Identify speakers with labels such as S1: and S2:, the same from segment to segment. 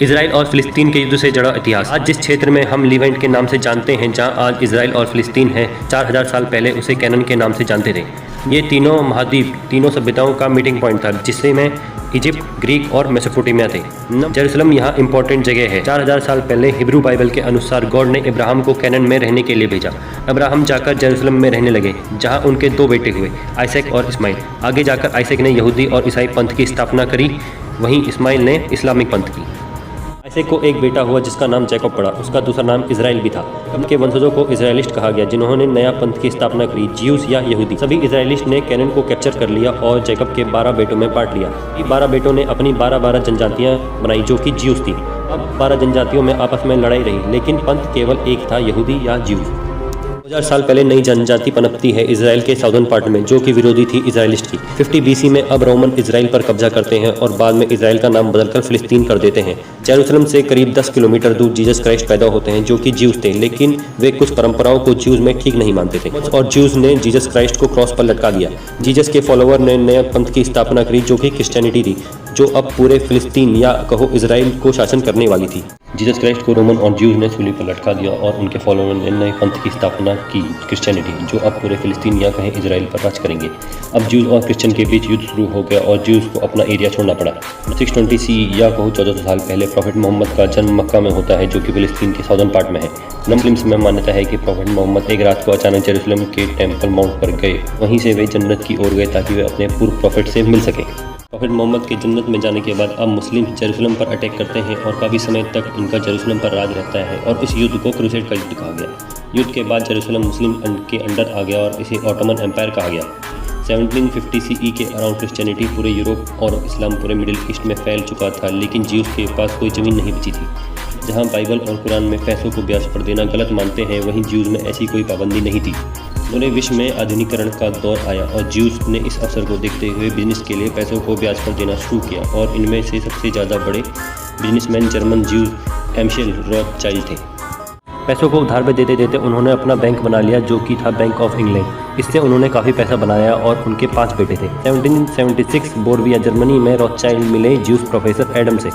S1: Israel और फ़िलिस्तीन के युद्ध से जुड़ा इतिहास। आज जिस क्षेत्र में हम लीवेंट के नाम से जानते हैं, जहां आज इसराइल और फ़िलिस्तीन है, 4000 साल पहले उसे कैनन के नाम से जानते थे। ये तीनों महाद्वीप तीनों सभ्यताओं का मीटिंग पॉइंट था, जिसमें इजिप्ट, ग्रीक और मेसोपोटामिया थे। जेरूसलम यहाँ इंपॉर्टेंट जगह है। 4000 साल पहले हिब्रू बाइबल के अनुसार गॉड ने इब्राहिम को कैनन में रहने के लिए भेजा। इब्राहिम जाकर जेरूसलम में रहने लगे, जहाँ उनके 2 बेटे हुए, आइसैक और इस्माइल। आगे जाकर आइसैक ने यहूदी और ईसाई पंथ की स्थापना करी, वहीं इस्माइल ने इस्लामिक पंथ की। आइसैक को एक बेटा हुआ जिसका नाम जैकब पड़ा, उसका दूसरा नाम इजराइल भी था। उनके वंशजों को इजराइलिस्ट कहा गया, जिन्होंने नया पंथ की स्थापना करी, ज्यूस या यहूदी। सभी इजराइलिस्ट ने कैनन को कैप्चर कर लिया और जैकब के 12 बेटों में बांट लिया। 12 बेटों ने अपनी 12 जनजातियां बनाई, जो कि ज्यूस थी। अब 12 जनजातियों में आपस में लड़ाई रही, लेकिन पंथ केवल एक था, यहूदी या ज्यूस। 2000 साल पहले नई जनजाति पनपती है इसराइल के साउदर्न पार्ट में, जो कि विरोधी थी इजराइलिस्ट की। 50 BC में अब रोमन इसराइल पर कब्जा करते हैं और बाद में इसराइल का नाम बदलकर फिलिस्तीन कर देते हैं। जेरूसलम से करीब 10 किलोमीटर दूर जीसस क्राइस्ट पैदा होते हैं, जो कि ज्यूस थे, लेकिन वे कुछ परंपराओं को ज्यूस में ठीक नहीं मानते थे और ज्यूस ने जीसस क्राइस्ट को क्रॉस पर लटका दिया। जीसस के फॉलोअर ने नए पंथ की स्थापना करी, जो कि क्रिश्चियनिटी थी, जो अब पूरे फिलिस्तीन या कहो इसराइल को शासन करने वाली थी। जीसस क्राइस्ट को रोमन और ज्यूज ने सूली पर लटका दिया और उनके फॉलोअर ने नए पंथ की स्थापना की, क्रिश्चियनिटी, जो अब पूरे फिलिस्तीन या कहें इसराइल पर राज करेंगे। अब ज्यूज और क्रिश्चियन के बीच युद्ध शुरू हो गया और ज्यूज को अपना एरिया छोड़ना पड़ा। 620 CE या कहो 1400 साल पहले प्रॉफिट मोहम्मद का जन्म मक्का में होता है, जो कि फिलिस्तीन के साउदर्न पार्ट में है। मुस्लिम्स में मान्यता है कि प्रॉफिट मोहम्मद एक रात को अचानक जेरूसलम के टेम्पल माउंट पर गए, वहीं से वे जन्नत की ओर गए ताकि वे अपने पूर्व प्रॉफिट से मिल सके। प्रॉफिट मोहम्मद के जन्नत में जाने के बाद अब मुस्लिम जेरूसलम पर अटैक करते हैं और काफ़ी समय तक इनका जेरूसलम पर राज रहता है और इस युद्ध को क्रूसेड का युद्ध कहा गया। युद्ध के बाद जेरूसलम मुस्लिम के अंडर आ गया और इसे ऑटोमन एम्पायर कहा गया। 1750 CE के अराउंड क्रिश्चियनिटी पूरे यूरोप और इस्लाम पूरे मिडिल ईस्ट में फैल चुका था, लेकिन ज्यूस के पास कोई ज़मीन नहीं बची थी। जहाँ बाइबल और कुरान में पैसों को ब्याज पर देना गलत मानते हैं, वहीं ज्यूस में ऐसी कोई पाबंदी नहीं थी। पूरे विश्व में आधुनिकीकरण का दौर आया और ज्यूस ने इस अवसर को देखते हुए बिजनेस के लिए पैसों को ब्याज पर देना शुरू किया और इनमें से सबसे ज़्यादा बड़े बिजनेसमैन जर्मन ज्यूस एम्शेल रॉथस्चाइल्ड थे। पैसों को उधार पे देते देते उन्होंने अपना बैंक बना लिया, जो कि था बैंक ऑफ इंग्लैंड। इससे उन्होंने काफ़ी पैसा बनाया और उनके 5 बेटे थे। 1776 बोर्बिया जर्मनी में रॉथस्चाइल्ड मिले ज्यूस प्रोफेसर एडम से।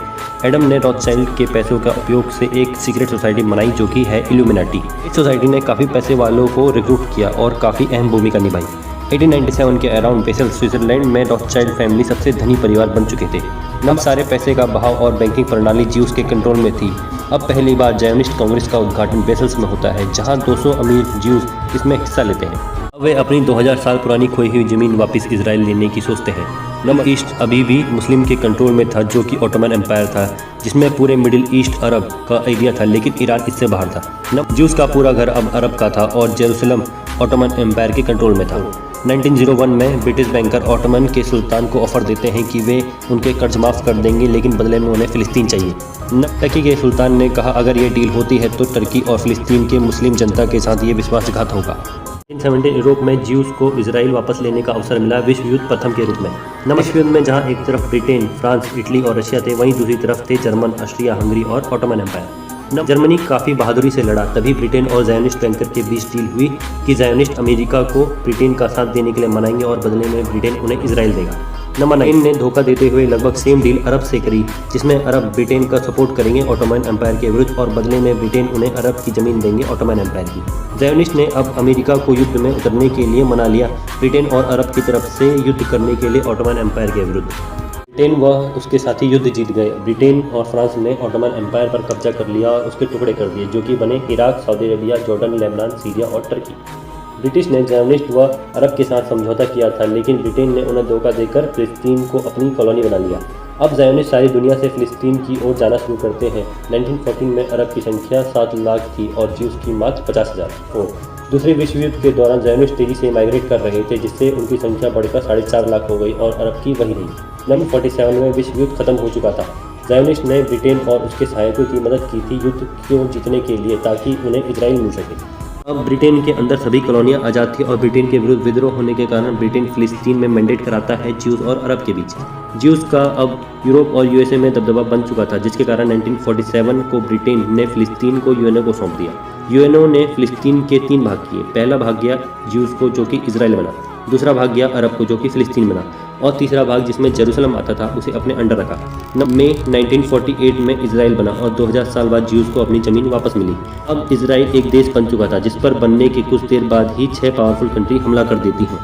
S1: एडम ने रॉथस्चाइल्ड के पैसों का उपयोग से एक सीक्रेट सोसाइटी बनाई, जो कि है इल्यूमिनाटी। इस सोसाइटी ने काफ़ी पैसे वालों को रिक्रूट किया और काफ़ी अहम भूमिका निभाई। 1897 के अराउंड बेसल स्विट्जरलैंड में रॉथस्चाइल्ड फैमिली सबसे धनी परिवार बन चुके थे। अब सारे पैसे का बहाव और बैंकिंग प्रणाली ज्यूस के कंट्रोल में थी। अब पहली बार जायोनिस्ट कांग्रेस का उद्घाटन बेसल्स में होता है, जहां 200 अमीर ज्यूस इसमें हिस्सा लेते हैं। अब वे अपनी 2000 साल पुरानी खोई हुई जमीन वापस इसराइल लेने की सोचते हैं। नॉर्थ ईस्ट अभी भी मुस्लिम के कंट्रोल में था, जो कि ऑटोमन एम्पायर था, जिसमें पूरे मिडिल ईस्ट अरब का एरिया था, लेकिन ईरान इससे बाहर था। ज्यूस का पूरा घर अब अरब का था और जेरूसलम ऑटोमन एम्पायर के कंट्रोल में था। 1901 में ब्रिटिश बैंकर ऑटोमन के सुल्तान को ऑफर देते हैं कि वे उनके कर्ज माफ़ कर देंगे, लेकिन बदले में उन्हें फ़िलिस्तीन चाहिए। टर्की के सुल्तान ने कहा अगर ये डील होती है तो टर्की और फ़िलिस्तीन के मुस्लिम जनता के साथ ये विश्वासघात होगा। 1917 यूरोप में ज्यूस को इसराइल वापस लेने का अवसर मिला, विश्व युद्ध प्रथम के रूप में। विश्व युद्ध में जहाँ एक तरफ ब्रिटेन, फ्रांस, इटली और रशिया थे, वहीं दूसरी तरफ थे जर्मन, ऑस्ट्रिया, हंगरी और ऑटोमन एम्पायर। जर्मनी काफ़ी बहादुरी से लड़ा, तभी ब्रिटेन और जायोनिस्ट बैंकर के बीच डील हुई कि जायोनिस्ट अमेरिका को ब्रिटेन का साथ देने के लिए मनाएंगे और बदले में ब्रिटेन उन्हें इसराइल देगा। नंबर 9 ने धोखा देते हुए लगभग सेम डील अरब से करी, जिसमें अरब ब्रिटेन का सपोर्ट करेंगे ऑटोमन एम्पायर के विरुद्ध और बदले में ब्रिटेन उन्हें अरब की ज़मीन देंगे ऑटोमन एम्पायर की। जायोनिस्ट ने अब अमेरिका को युद्ध में उतरने के लिए मना लिया, ब्रिटेन और अरब की तरफ से युद्ध करने के लिए ऑटोमन एम्पायर के विरुद्ध। ब्रिटेन व उसके साथी युद्ध जीत गए। ब्रिटेन और फ्रांस ने ऑटोमन एम्पायर पर कब्जा कर लिया और उसके टुकड़े कर दिए, जो कि बने Iraq, Saudi Arabia, Jordan, Lebanon, Syria और टर्की। ब्रिटिश ने जायोनिस्ट व अरब के साथ समझौता किया था, लेकिन ब्रिटेन ने उन्हें धोखा देकर फिलिस्तीन को अपनी कॉलोनी बना लिया। अब जायोनिस्ट सारी दुनिया से फिलिस्तीन की ओर जाना शुरू करते हैं। 1914 में अरब की संख्या 7 लाख थी और ज्यूस की मात्र 50,000। दूसरे विश्व युद्ध के दौरान जायोनिस्ट तेजी से माइग्रेट कर रहे थे, जिससे उनकी संख्या बढ़कर 4.5 लाख हो गई और अरब की वही रही। 1947 में विश्व युद्ध खत्म हो चुका था। जायोनिस्ट ने ब्रिटेन और उसके सहायकों की मदद की थी युद्ध को जीतने के लिए, ताकि उन्हें इजराइल मिल सके। अब ब्रिटेन के अंदर सभी कॉलोनियां आज़ाद थी और ब्रिटेन के विरुद्ध विद्रोह होने के कारण ब्रिटेन फिलिस्तीन में मैंडेट कराता है ज्यूस और अरब के बीच। ज्यूस का अब यूरोप और यूएसए में दबदबा बन चुका था, जिसके कारण 1947 को ब्रिटेन ने फिलिस्तीन को यूएनओ को सौंप दिया। यूएनओ ने फिलिस्तीन के 3 भाग किए। पहला भाग गया ज्यूस को, जो कि इसराइल बना। दूसरा भाग गया अरब को, जो कि फ़िलिस्तीन बना, और तीसरा भाग जिसमें जेरूसलम आता था उसे अपने अंडर रखा। मई 1948 में इजराइल बना और 2000 साल बाद ज्यूज़ को अपनी ज़मीन वापस मिली। अब इजराइल एक देश बन चुका था जिस पर बनने के कुछ देर बाद ही 6 पावरफुल कंट्री हमला कर देती हैं।